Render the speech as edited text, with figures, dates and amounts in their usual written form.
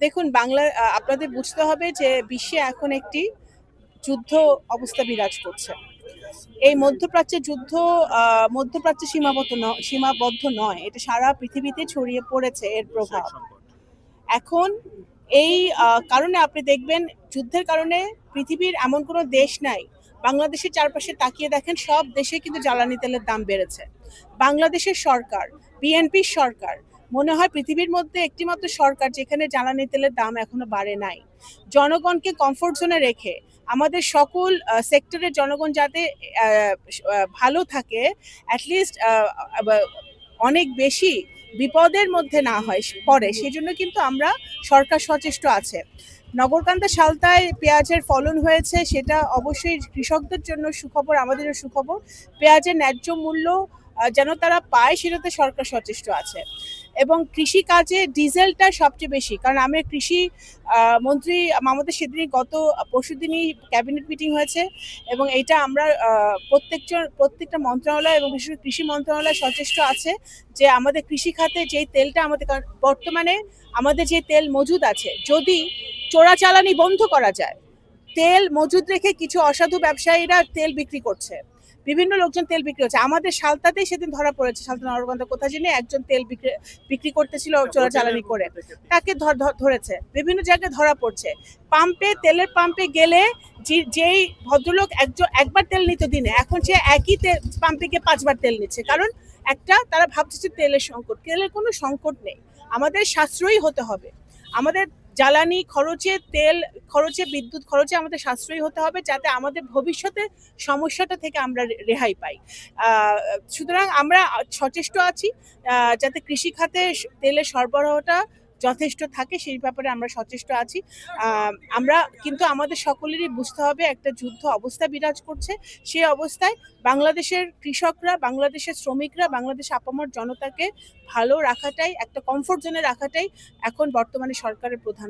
দেখুন আপনাদের বুঝতে হবে যে বিশ্বে এখন একটি যুদ্ধ অবস্থা বিরাজ করছে। এই মধ্যপ্রাচ্যের যুদ্ধ মধ্যপ্রাচ্যে সীমাবদ্ধ নয়, এটা সারা পৃথিবীতে ছড়িয়ে পড়েছে এর প্রভাব। এখন এই কারণে আপনি দেখবেন যুদ্ধের কারণে পৃথিবীর এমন কোনো দেশ নাই, বাংলাদেশের চারপাশে তাকিয়ে দেখেন সব দেশে কিন্তু জ্বালানি তেলের দাম বেড়েছে। বাংলাদেশের সরকার, বিএনপির সরকার মনে হয় পৃথিবীর মধ্যে একটিমাত্র সরকার যেখানে জ্বালানি তেলের দাম এখনো বাড়ে নাই। জনগণকে কমফোর্ট জোনে রেখে আমাদের সকল সেক্টরের জনগণ যাতে ভালো থাকে, অ্যাটলিস্ট অনেক বেশি বিপদের মধ্যে না হয় পড়ে, সেই জন্য কিন্তু আমরা সরকার সচেষ্ট আছে। নগরকান্দা সালতায় পেঁয়াজের ফলন হয়েছে, সেটা অবশ্যই কৃষকদের জন্য সুখবর, আমাদেরও সুখবর। পেঁয়াজের ন্যায্য মূল্য যেন তারা পায়, সেটাতে সরকার সচেষ্ট আছে। এবং কৃষি কাজে ডিজেলটা সবচেয়ে বেশি, কারণ আমি কৃষি মন্ত্রী আমাদের সেদিনই গত পরশুদিনই ক্যাবিনেট মিটিং হয়েছে, এবং এটা আমরা প্রত্যেকটা মন্ত্রণালয় এবং বিশেষ করে কৃষি মন্ত্রণালয় সচেষ্ট আছে যে আমাদের কৃষি খাতে যেই তেলটা আমাদের বর্তমানে আমাদের যে তেল মজুদ আছে, যদি চোরাচালানি বন্ধ করা যায়, তেল মজুদ রেখে কিছু অসাধু ব্যবসায়ীরা তেল বিক্রি করছে, বিভিন্ন লোকজন তেল বিক্রি হচ্ছে। আমাদের সালতাতেই সেদিন ধরা পড়েছে, সালতা নরকান্দা কোথায় জানি একজন তেল বিক্রি করতেছিল চোরাচালানি করে, তাকে ধরেছে। বিভিন্ন জায়গায় ধরা পড়ছে। তেলের পাম্পে গেলে যেই ভদ্রলোক একবার তেল নিত দিনে, এখন সে একই পাম্পে গিয়ে 5বার তেল নিচ্ছে, কারণ তারা ভাবছে যে তেলের সংকট। তেলের কোনো সংকট নেই, আমাদের সাশ্রয়ী হতে হবে। আমাদের জ্বালানি খরচে, তেল খরচে, বিদ্যুৎ খরচে আমাদের সাশ্রয়ী হতে হবে, যাতে আমাদের ভবিষ্যতে সমস্যাটা থেকে আমরা রেহাই পাই। সুতরাং আমরা সচেষ্ট আছি যাতে কৃষি খাতে তেলের সরবরাহটা যথেষ্ট থাকে, সেই ব্যাপারে আমরা সচেষ্ট আছি। আমরা কিন্তু আমাদের সকলেরই বুঝতে হবে একটা যুদ্ধ অবস্থা বিরাজ করছে। সেই অবস্থায় বাংলাদেশের কৃষকরা, বাংলাদেশের শ্রমিকরা, বাংলাদেশের আপামর জনতাকে ভালো রাখাটাই, একটা কমফোর্ট জোনে রাখাটাই এখন বর্তমানে সরকারের প্রধান